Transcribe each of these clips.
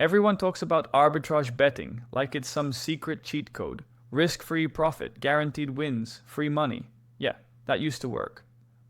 Everyone talks about arbitrage betting like it's some secret cheat code. Risk-free profit, guaranteed wins, free money. Yeah, that used to work.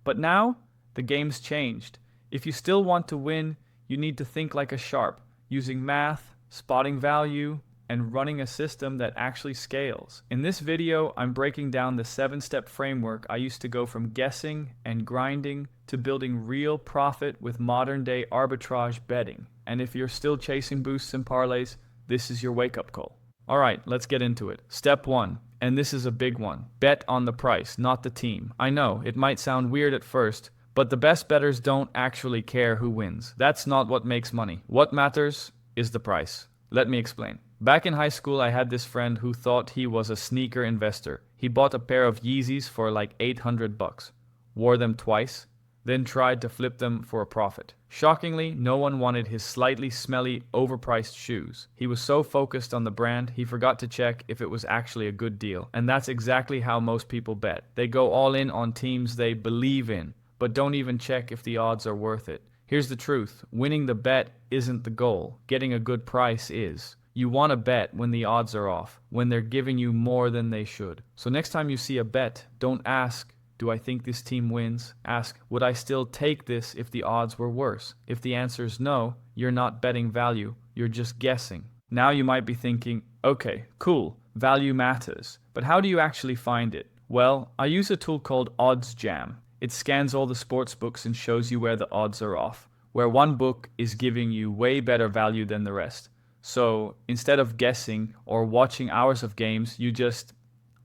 But now, the game's changed. If you still want to win, you need to think like a sharp, using math, spotting value, and running a system that actually scales. In this video, I'm breaking down the 7-step framework I used to go from guessing and grinding to building real profit with modern-day arbitrage betting. And if you're still chasing boosts and parlays, this is your wake-up call. Alright, let's get into it. Step 1, and this is a big one. Bet on the price, not the team. I know, it might sound weird at first, but the best bettors don't actually care who wins. That's not what makes money. What matters is the price. Let me explain. Back in high school, I had this friend who thought he was a sneaker investor. He bought a pair of Yeezys for like $800, wore them twice, then tried to flip them for a profit. Shockingly, no one wanted his slightly smelly, overpriced shoes. He was so focused on the brand, he forgot to check if it was actually a good deal. And that's exactly how most people bet. They go all in on teams they believe in, but don't even check if the odds are worth it. Here's the truth. Winning the bet isn't the goal. Getting a good price is. You want to bet when the odds are off, when they're giving you more than they should. So next time you see a bet, don't ask, do I think this team wins? Ask, would I still take this if the odds were worse? If the answer is no, you're not betting value, you're just guessing. Now you might be thinking, okay, cool, value matters, but how do you actually find it? Well, I use a tool called Odds Jam. It scans all the sports books and shows you where the odds are off, where one book is giving you way better value than the rest. So instead of guessing or watching hours of games, you just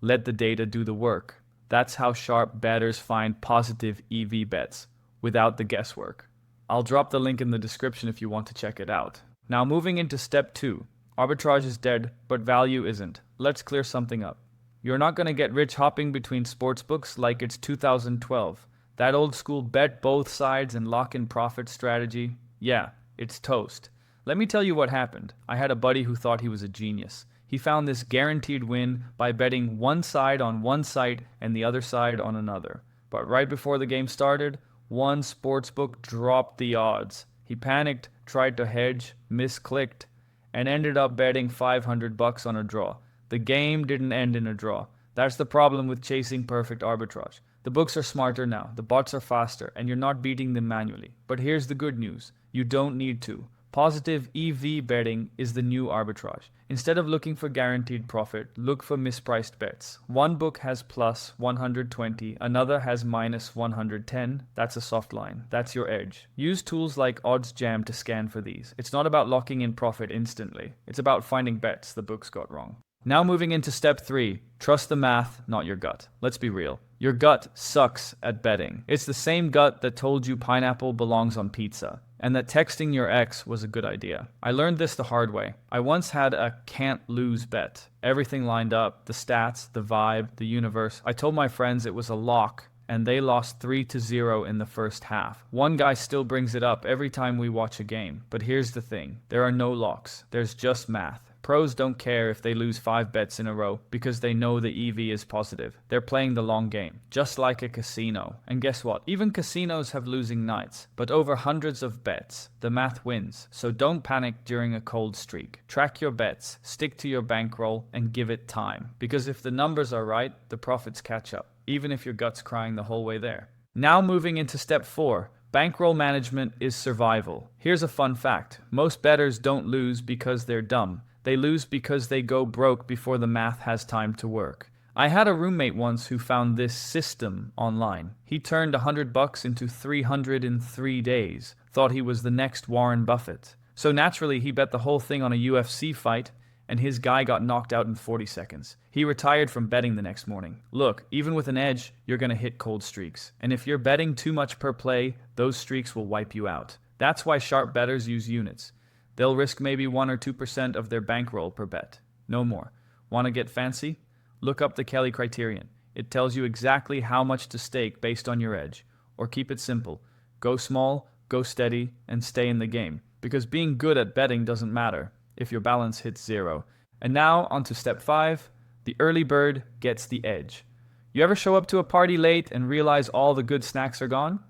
let the data do the work. That's how sharp bettors find positive EV bets without the guesswork. I'll drop the link in the description if you want to check it out. Now moving into step 2. Arbitrage is dead, but value isn't. Let's clear something up. You're not going to get rich hopping between sportsbooks like it's 2012. That old school bet both sides and lock in profit strategy, yeah, it's toast. Let me tell you what happened. I had a buddy who thought he was a genius. He found this guaranteed win by betting one side on one site and the other side on another. But right before the game started, one sportsbook dropped the odds. He panicked, tried to hedge, misclicked, and ended up betting $500 on a draw. The game didn't end in a draw. That's the problem with chasing perfect arbitrage. The books are smarter now, the bots are faster, and you're not beating them manually. But here's the good news. You don't need to. Positive EV betting is the new arbitrage. Instead of looking for guaranteed profit, look for mispriced bets. One book has plus 120, another has minus 110. That's a soft line. That's your edge. Use tools like Odds Jam to scan for these. It's not about locking in profit instantly. It's about finding bets the books got wrong. Now moving into step 3. Trust the math, not your gut. Let's be real. Your gut sucks at betting. It's the same gut that told you pineapple belongs on pizza, and that texting your ex was a good idea. I learned this the hard way. I once had a can't lose bet. Everything lined up, the stats, the vibe, the universe. I told my friends it was a lock, and they lost 3-0 in the first half. One guy still brings it up every time we watch a game. But here's the thing. There are no locks. There's just math. Pros don't care if they lose 5 bets in a row because they know the EV is positive. They're playing the long game, just like a casino. And guess what? Even casinos have losing nights, but over hundreds of bets, the math wins. So don't panic during a cold streak. Track your bets, stick to your bankroll, and give it time. Because if the numbers are right, the profits catch up, even if your gut's crying the whole way there. Now moving into step 4. Bankroll management is survival. Here's a fun fact. Most bettors don't lose because they're dumb. They lose because they go broke before the math has time to work. I had a roommate once who found this system online. He turned $100 into 300 in 3 days, thought he was the next Warren Buffett. So naturally he bet the whole thing on a UFC fight, and his guy got knocked out in 40 seconds. He retired from betting the next morning. Look, even with an edge, you're gonna hit cold streaks. And if you're betting too much per play, those streaks will wipe you out. That's why sharp bettors use units. They'll risk maybe 1 or 2% of their bankroll per bet. No more. Want to get fancy? Look up the Kelly criterion. It tells you exactly how much to stake based on your edge. Or keep it simple. Go small, go steady, and stay in the game. Because being good at betting doesn't matter if your balance hits 0. And now, on to step 5. The early bird gets the edge. You ever show up to a party late and realize all the good snacks are gone?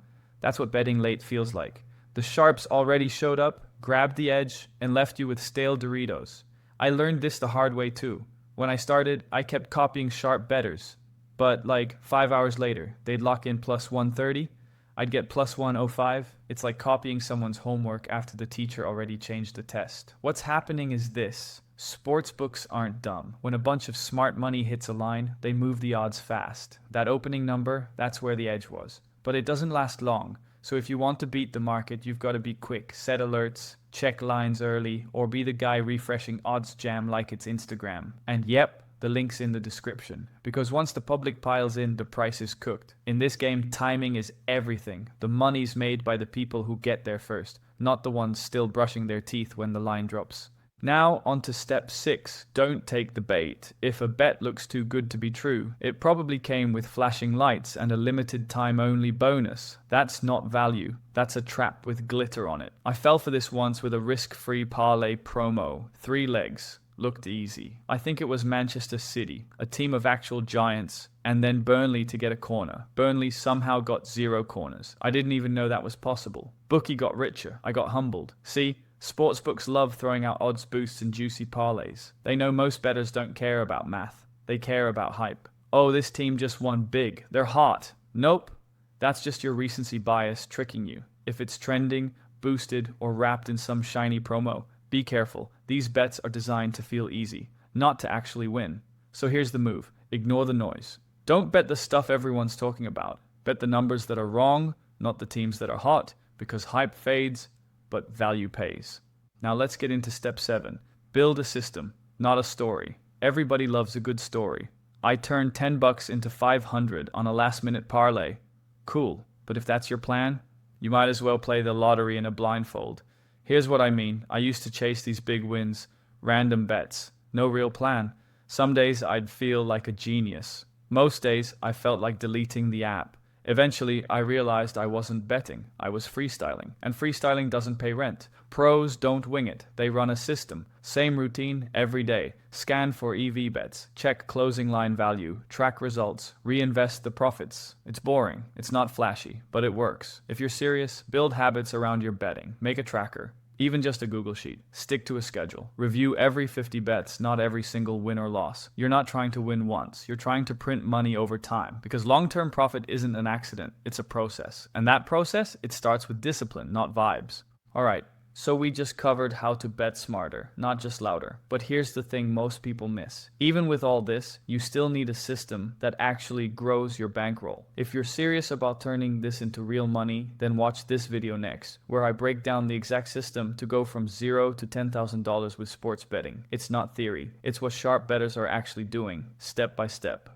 That's what betting late feels like. The sharps already showed up, grabbed the edge, and left you with stale Doritos. I learned this the hard way too. When I started, I kept copying sharp bettors. But like 5 hours later, they'd lock in plus 130. I'd get plus 105. It's like copying someone's homework after the teacher already changed the test. What's happening is this. Sportsbooks aren't dumb. When a bunch of smart money hits a line, they move the odds fast. That opening number, that's where the edge was. But it doesn't last long. So if you want to beat the market, you've got to be quick. Set alerts, check lines early, or be the guy refreshing odds jam like it's Instagram. And yep, the link's in the description. Because once the public piles in, the price is cooked. In this game, timing is everything. The money's made by the people who get there first, not the ones still brushing their teeth when the line drops. Now, on to step 6. Don't take the bait. If a bet looks too good to be true, it probably came with flashing lights and a limited time only bonus. That's not value. That's a trap with glitter on it. I fell for this once with a risk-free parlay promo. 3 legs. Looked easy. I think it was Manchester City, a team of actual giants, and then Burnley to get a corner. Burnley somehow got 0 corners. I didn't even know that was possible. Bookie got richer. I got humbled. See? Sportsbooks love throwing out odds boosts and juicy parlays. They know most bettors don't care about math. They care about hype. Oh, this team just won big. They're hot. Nope. That's just your recency bias tricking you. If it's trending, boosted, or wrapped in some shiny promo, be careful. These bets are designed to feel easy, not to actually win. So here's the move. Ignore the noise. Don't bet the stuff everyone's talking about. Bet the numbers that are wrong, not the teams that are hot, because hype fades, but value pays. Now let's get into step 7. Build a system, not a story. Everybody loves a good story. I turned $10 into 500 on a last-minute parlay. Cool, but if that's your plan, you might as well play the lottery in a blindfold. Here's what I mean. I used to chase these big wins, random bets, no real plan. Some days I'd feel like a genius. Most days I felt like deleting the app. Eventually, I realized I wasn't betting, I was freestyling. And freestyling doesn't pay rent. Pros don't wing it, they run a system. Same routine every day. Scan for EV bets, check closing line value, track results, reinvest the profits. It's boring, it's not flashy, but it works. If you're serious, build habits around your betting. Make a tracker. Even just a Google sheet. Stick to a schedule. Review every 50 bets, not every single win or loss. You're not trying to win once. You're trying to print money over time. Because long-term profit isn't an accident. It's a process. And that process, it starts with discipline, not vibes. Alright, so we just covered how to bet smarter, not just louder. But here's the thing most people miss. Even with all this, you still need a system that actually grows your bankroll. If you're serious about turning this into real money, then watch this video next, where I break down the exact system to go from $0 to $10,000 with sports betting. It's not theory. It's what sharp bettors are actually doing, step by step.